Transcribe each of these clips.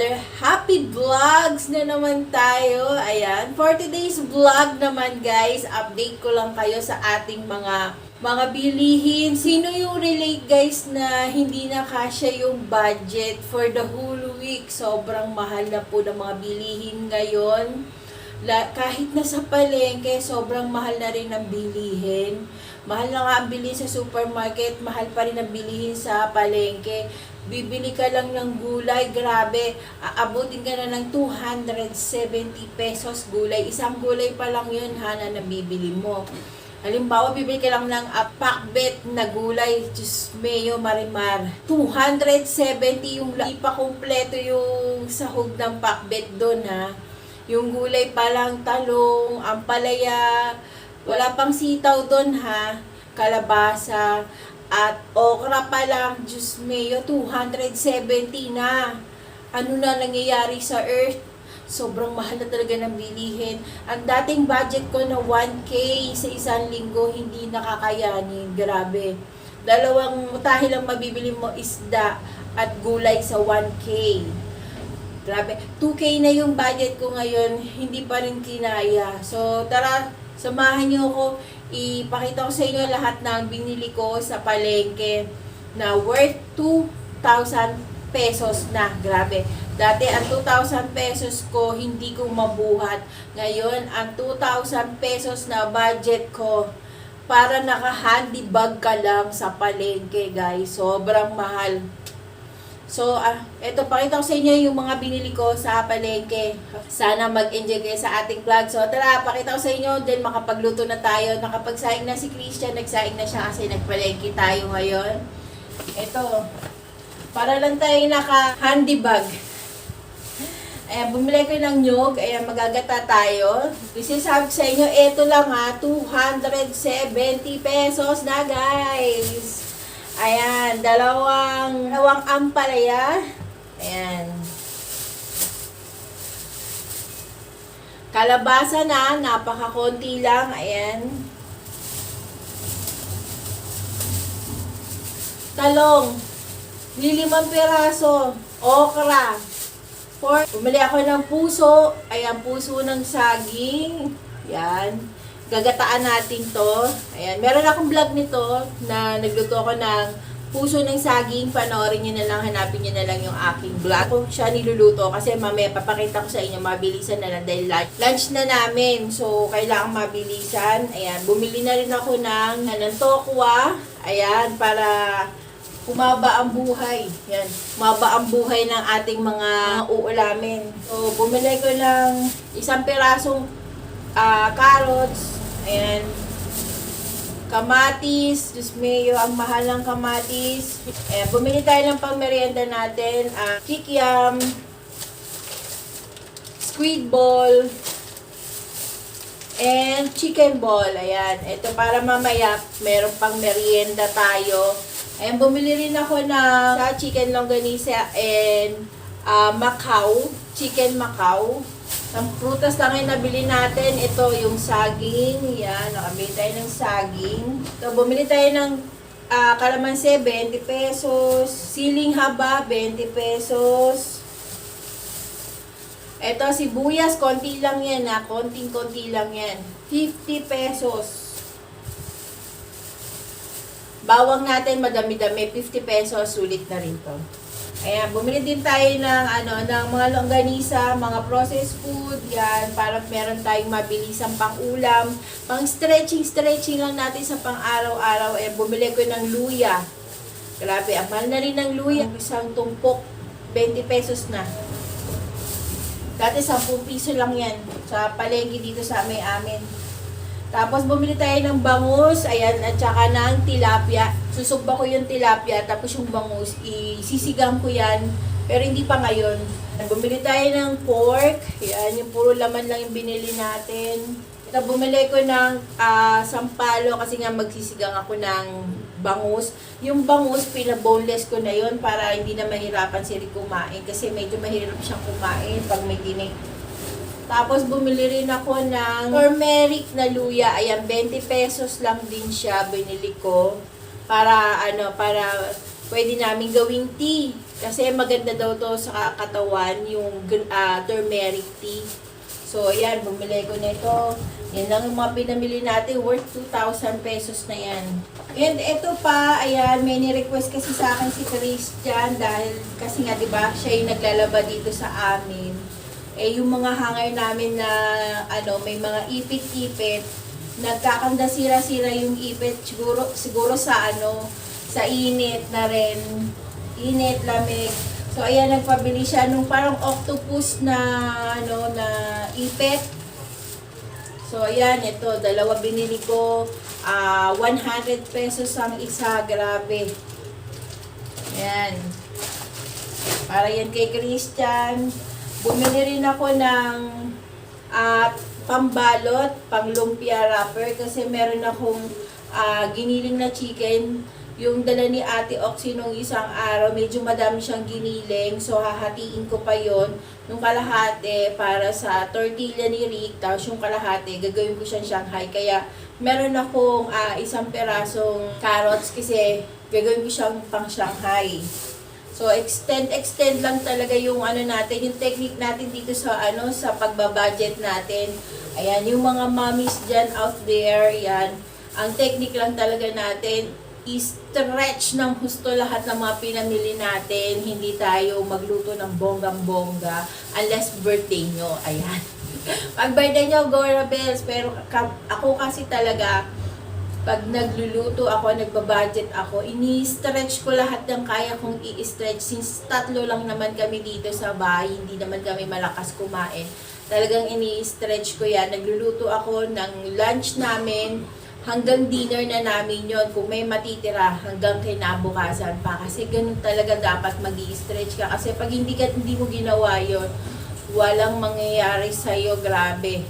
another happy vlogs na naman tayo. Ayan, for today's vlog naman guys, update ko lang kayo sa ating mga bilihin. Sino yung relate guys na hindi na kasya yung budget for the whole week? Sobrang mahal na po ng mga bilihin ngayon. Kahit nasa palengke, sobrang mahal na rin ang bilihin. Mahal na nga ang bilihin sa supermarket, mahal pa rin ang bilihin sa palengke. Bibili ka lang ng gulay, grabe, aabutin ka na ng 270 pesos gulay. Isang gulay pa lang yun ha, na nabibili mo. Halimbawa, bibili ka lang ng pakbet na gulay, Diyos mayo marimar. 270 yung di pa kumpleto yung sahog ng pakbet doon ha. Yung gulay pa lang, talong, ampalaya, wala pang sitaw doon ha, kalabasa, at okra pa lang, Diyos mayo, 270 na. Ano na nangyayari sa earth? Sobrang mahal na talaga ng bilihin. Ang dating budget ko na 1K sa isang linggo, hindi nakakayanin. Grabe. Dalawang mutahe lang mabibili mo, isda at gulay sa 1K. Grabe. 2K na yung budget ko ngayon, hindi pa rin kinaya. So, tara, samahan niyo ako. Ipakita ko sa inyo lahat ng binili ko sa palengke na worth 2,000 pesos na. Grabe. Dati ang 2,000 pesos ko hindi ko mabuhat. Ngayon, ang 2,000 pesos na budget ko para naka-handy bag ka lang sa palengke, guys. Sobrang mahal. So, eto, pakita ko sa inyo yung mga binili ko sa palengke. Sana mag-enjoy kayo sa ating vlog. So, tara, pakita ko sa inyo, then makapagluto na tayo. Nakapagsaing na si Christian, nagsaing na siya kasi nagpalengke tayo ngayon. Eto, para lang tayo naka-handy bag. Ayan, bumili ko ng nyog. Ayan, magagata tayo. Kasi sabi ko sa inyo, eto lang ha, 270 pesos na guys. Ayan, dalawang ampalaya. Ayan. Kalabasa na, napakakonti lang. Ayan. Talong, 5 piraso. Okra. Bumili ako ng puso. Ayan, puso ng saging. Ayan. Gagataan natin to. Ayan, meron akong vlog nito na nagluto ako ng puso ng saging. Panoorin nyo na lang, hanapin nyo na lang yung aking vlog. Ako siya niluluto kasi mamaya papakita ko sa inyo, mabilisan na lang dahil lunch na namin. So, kailangan mabilisan. Ayan, bumili na rin ako ng tokwa. Ayan, para humaba ang buhay. Yan, humaba ang buhay ng ating mga uulamin. So, bumili ko ng 1 pirasong carrots. Ayan. Kamatis. Diyos mayo, ang mahal ng kamatis. Ayan, bumili tayo ng pang-merienda natin. Kikiam. Squid ball. And chicken ball. Ayan. Ito para mamaya, meron pang merienda tayo. Ayan, bumili rin ako ng chicken longganisa and Macau. Chicken Macau. Ang prutas lang yung nabili natin. Ito yung saging. Yan, nakabili tayo ng saging. So, bumili tayo ng kalamansi, 20 pesos. Siling haba, 20 pesos. Ito, sibuyas, konti lang yan ha. Konting-konti lang yan. 50 pesos. Bawang natin, madami-dami. 50 pesos, sulit na rin to. Ayan, bumili din tayo ng mga longganisa, mga processed food, yan, para meron tayong mabilisang pang-ulam, pang-stretching lang natin sa pang-araw-araw. Bumili ko ng luya. Grabe, ang mahal na rin ng luya. Isang tumpok, 20 pesos na. Dati 10 piso lang yan sa palengke dito sa amin. Tapos bumili tayo ng bangus, ayan, at saka ng tilapia. Susugba ko yung tilapia, tapos yung bangus, isisigang ko yan, pero hindi pa ngayon. Bumili tayo ng pork, ayan, yung puro laman lang yung binili natin. Ito, bumili ko ng sampalo, kasi nga magsisigang ako ng bangus. Yung bangus, pinaboneless ko na yon para hindi na mahirapan si Rick kumain, kasi medyo mahirap siyang kumain pag may tinik. Tapos bumili rin ako ng turmeric na luya. Ayan, 20 pesos lang din siya binili ko para para pwede namin gawing tea. Kasi maganda daw to sa katawan, yung turmeric tea. So, ayan, bumili ko nito. Yan lang yung mga pinamili natin, worth 2,000 pesos na yan. And ito pa, ayan, may ni-request kasi sa akin si Christian dahil kasi nga, di ba, siya yung naglalaba dito sa amin. Eh, yung mga hanger namin na, may mga ipit-ipit, nagkakanda sira-sira yung ipit, siguro sa, sa init na rin, init, lamig. So, ayan, nagpabili siya nung parang octopus na, na ipit. So, ayan, ito, dalawa binili ko. 100 pesos ang isa, grabe. Ayan. Para yan kay Christian. Bumili rin ako ng pambalot, pang lumpia wrapper kasi meron akong giniling na chicken. Yung dala ni Ate Oxy nung isang araw, medyo madami siyang giniling. So, hahatiin ko pa yon nung kalahati para sa tortilla ni Rick. Tapos yung kalahati, gagawin ko siyang Shanghai. Kaya, meron akong isang perasong carrots kasi gagawin ko siyang pang Shanghai. So, extend lang talaga yung natin, yung technique natin dito sa sa pagbabudget natin. Ayan, yung mga mommies dyan out there, yan. Ang technique lang talaga natin, i-stretch ng husto lahat ng mga pinamili natin. Hindi tayo magluto ng bonggang-bongga unless birthday nyo. Ayan. Pag birthday nyo, go Rebels. Pero ako kasi talaga, pag nagluluto ako, nagbabudget ako, ini-stretch ko lahat ng kaya kong i-stretch. Since 3 lang naman kami dito sa bahay, hindi naman kami malakas kumain. Talagang ini-stretch ko yan. Nagluluto ako ng lunch namin, hanggang dinner na namin yon. Kung may matitira, hanggang kinabukasan pa. Kasi ganun talaga dapat mag-i-stretch ka. Kasi pag hindi mo ginawa yon, walang mangyayari sa'yo, grabe.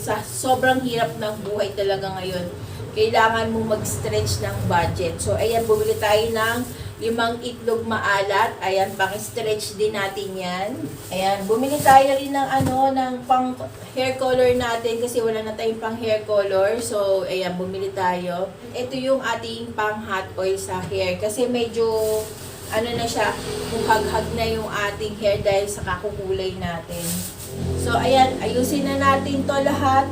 Sa sobrang hirap ng buhay talaga ngayon, kailangan mo mag-stretch ng budget. So, ayan, bumili tayo ng 5 itlog maalat. Ayan, pang-stretch din natin yan. Ayan, bumili tayo rin ng ng pang hair color natin kasi wala na tayong pang hair color. So, ayan, bumili tayo. Ito yung ating pang hot oil sa hair kasi medyo na siya, buhag-hag na yung ating hair dahil sa kakukulay natin. So, ayan, ayusin na natin to lahat.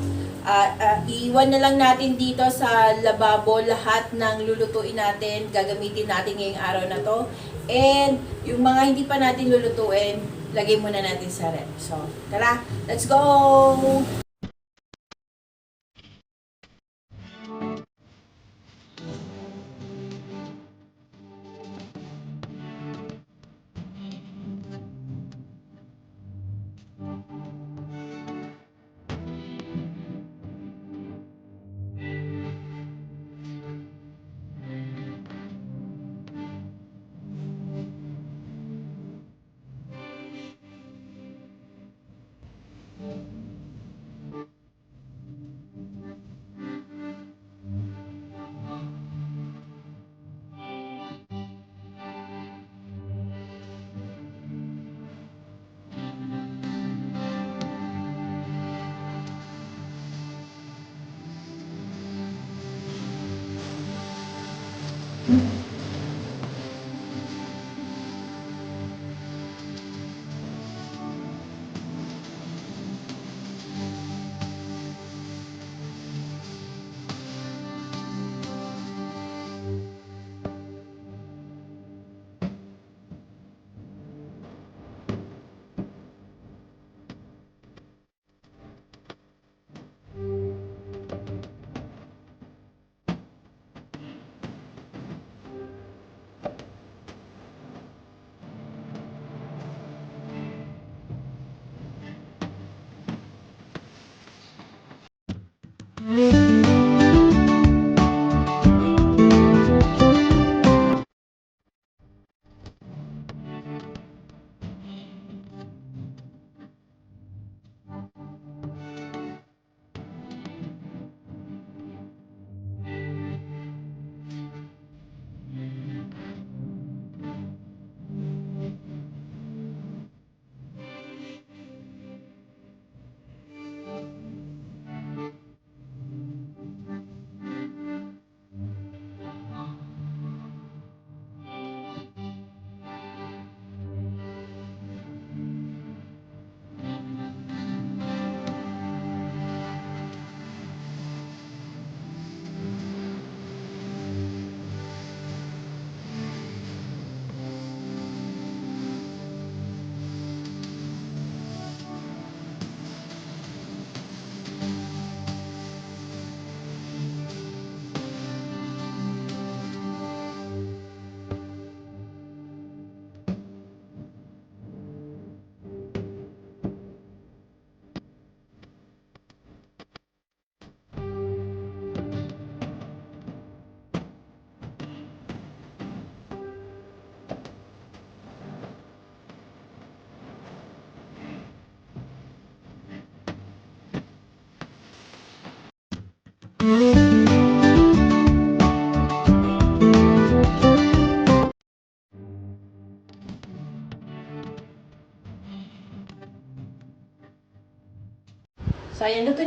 Iwan na lang natin dito sa lababo lahat ng lulutuin natin, gagamitin natin ngayong araw na to. And yung mga hindi pa natin lulutuin, lagay muna natin sa ref. So, tara, let's go!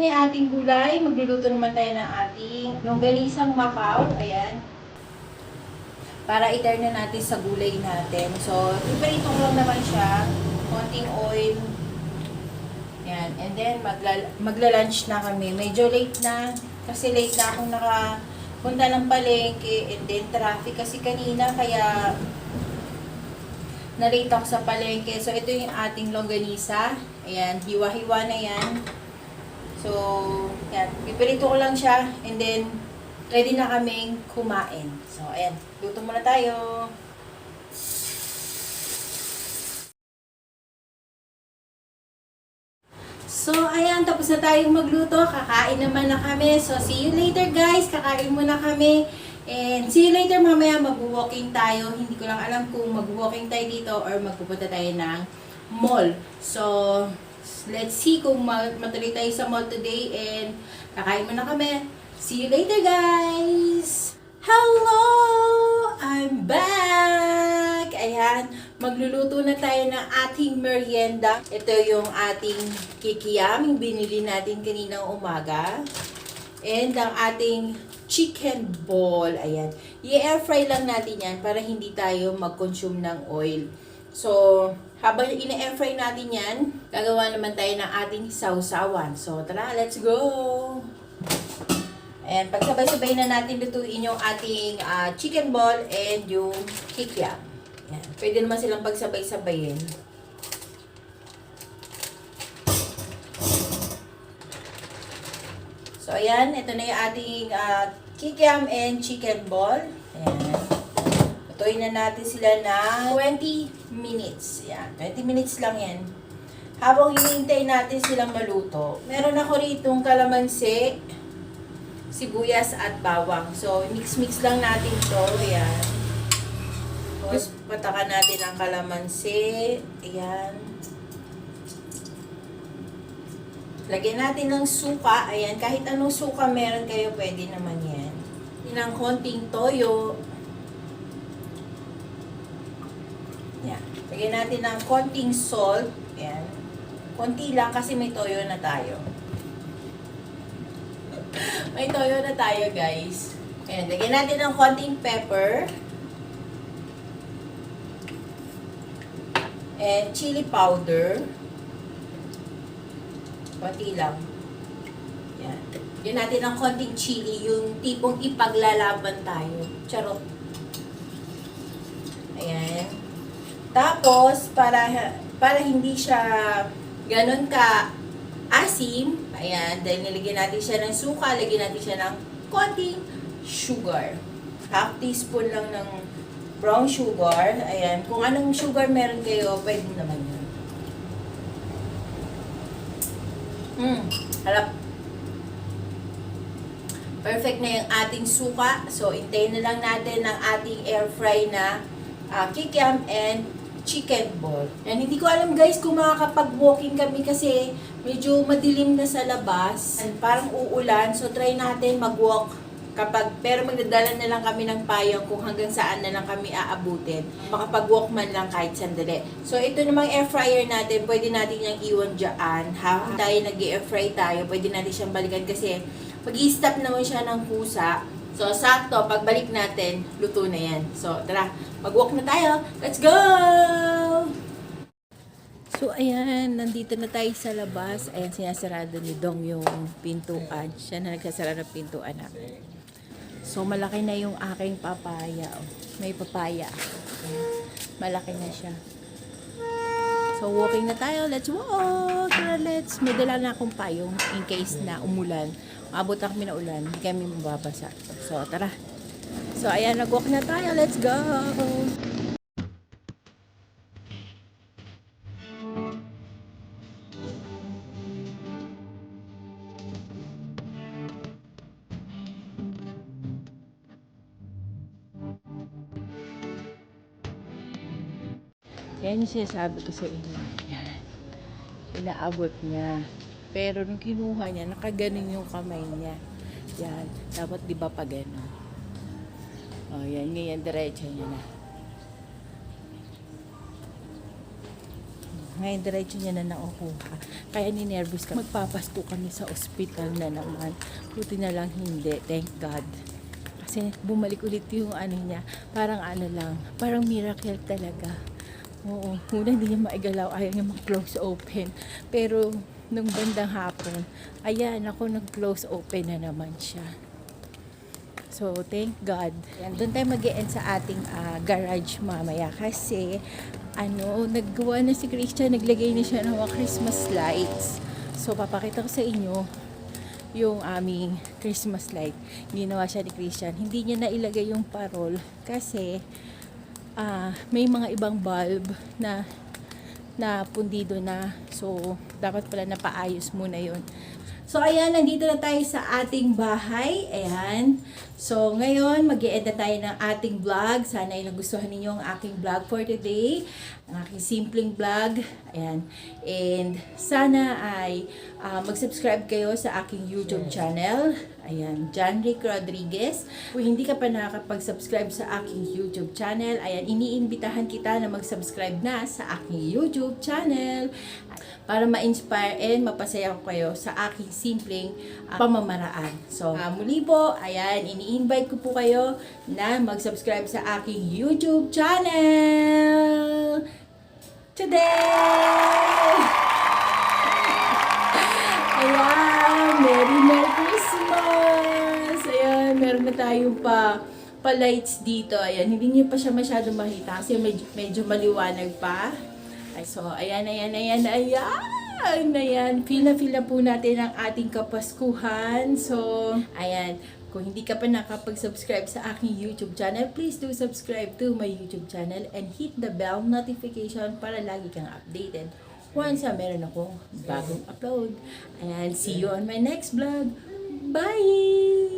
na yung ating gulay. Magluluto naman tayo ng ating longganisang Macau. Ayan. Para i-turn na natin sa gulay natin. So, iparito ko lang naman siya. Konting oil. Ayan. And then, magla-lunch na kami. Medyo late na. Kasi late na akong nakapunta ng palengke. And then, traffic kasi kanina. Kaya, na-late ako sa palengke. So, ito yung ating longganisa. Ayan. Hiwa-hiwa na yan. So, yan. Pipirito ko lang siya. And then, ready na kaming kumain. So, ayan. Luto muna tayo. So, ayan. Tapos na tayong magluto. Kakain naman na kami. So, see you later, guys. Kakain muna kami. And see you later. Mamaya mag-walking tayo. Hindi ko lang alam kung mag-walking tayo dito or magpupunta tayo ng mall. So, let's see kung matuloy tayo sa mall today. And kakain muna kami. See you later, guys! Hello! I'm back! Ayan, magluluto na tayo ng ating merienda. Ito yung ating kikiam, yung binili natin kaninang umaga. And ang ating chicken ball. Ayan, i-air fry lang natin yan para hindi tayo mag-consume ng oil. So, habang ina-air fry natin yan, gagawa naman tayo ng ating sausawan. So, tara, let's go! And pagsabay-sabay na natin lutuin yung ating chicken ball and yung kikiam. Yan. Pwede naman silang pagsabay-sabayin. So, ayan. Ito na yung ating kikiam and chicken ball. Ayan. Lutuin na natin sila na 20 minutes. Yan. 20 minutes lang yan. Habang hinihintay natin silang maluto, meron ako ritong kalamansi, sibuyas at bawang. So, mix-mix lang natin to. Ayan. Tapos, patakan natin ang kalamansi. Ayan. Lagyan natin ng suka. Ayan. Kahit anong suka meron kayo, pwede naman yan. Ng konting toyo. Ayan. Lagyan natin ng konting salt. Ayan. Konti lang kasi may toyo na tayo. May toyo na tayo, guys. Ayan, lagyan natin ng konting pepper. And chili powder. Konti lang. Ayan. Lagyan natin ng konting chili, yung tipong ipaglalaban tayo. Charot. Ayan. Tapos, para hindi siya ganun ka asim, ayan, dahil nilagyan natin siya ng suka, lagyan natin siya ng konting sugar. Half teaspoon lang ng brown sugar. Ayan, kung anong sugar meron kayo, pwede naman yun. Harap. Perfect na yung ating suka. So, hintayin na lang natin ang ating air fry na kikiam and chicken ball. And hindi ko alam, guys, kung makakapag-walking kami kasi medyo madilim na sa labas. And parang uulan. So, try natin mag-walk pero magdadala na lang kami ng payong kung hanggang saan na lang kami aabutin. Makapag-walk man lang kahit sandali. So, ito namang air fryer natin. Pwede natin yung iwan dyan. Habang tayo nag-air fry tayo, pwede natin siyang balikan kasi mag-i-stop naman siya ng kusa. So, sakto, pagbalik natin, luto na yan. So, tara, mag-walk na tayo. Let's go! So, ayan, nandito na tayo sa labas. Ayan, sinasarado ni Dong yung pintuan. Siya na nagsasara ng pintuan namin. So, malaki na yung aking papaya. Oh. May papaya. Ayan, malaki na siya. So, walking na tayo. Let's walk! Tara, may dala na akong payong in case na umulan. Abot na kami na ulan, hindi kami mababasa. So, tara. So, ayan, nag-walk na tayo. Let's go! Yan yung sinasabi ko sa inyo. Yan. Inaabot niya. Pero nung kinuha niya, nakaganon yung kamay niya. Yan. Dapat di ba pa gano'n? O, yan. Ngayon, diretso niya na. Ngayon, diretso niya na nakukuha. Kaya ninervous ka. Magpapasto kami sa ospital na naman. Buti na lang hindi. Thank God. Kasi bumalik ulit yung ano niya. Parang ano lang. Parang miracle talaga. Oo. Una hindi niya maigalaw. Ayaw niya mag-close open. Pero nung bandang hapon, ayan, ako nag-close open na naman siya. So, thank God. Yan, doon tayo mag-e-end sa ating garage mamaya kasi naggawa na si Christian, naglagay na siya ng mga Christmas lights. So, papakita ko sa inyo yung aming Christmas light. Ginawa siya ni Christian. Hindi niya nailagay yung parol kasi may mga ibang bulb na pundido na. So, dapat pala napaayos muna yun. So, ayan, nandito na tayo sa ating bahay. Ayan. So, ngayon, mag-e-end na tayo ng ating vlog. Sana ay nagustuhan ninyo ang aking vlog for today. Ang aking simpleng vlog. Ayan. And, sana ay mag-subscribe kayo sa aking YouTube channel. Ayan, John Rick Rodriguez. Kung hindi ka pa nakakapag-subscribe sa aking YouTube channel, ayan, iniimbitahan kita na mag-subscribe na sa aking YouTube channel para ma-inspire and mapasaya ko kayo sa aking simpleng pamamaraan. So, muli po, ayan, ini-invite ko po kayo na mag-subscribe sa aking YouTube channel today! Ayan, Merry Christmas! Ayan, meron na tayong pa-lights dito. Ayan, hindi niyo pa siya masyado makita kasi medyo maliwanag pa. Ay, so, ayan. Fila po natin ang ating kapaskuhan. So, ayan. Kung hindi ka pa nakapag-subscribe sa aking YouTube channel, please do subscribe to my YouTube channel and hit the bell notification para lagi kang updated once meron akong bagong upload. Ayan, see you on my next vlog. Bye!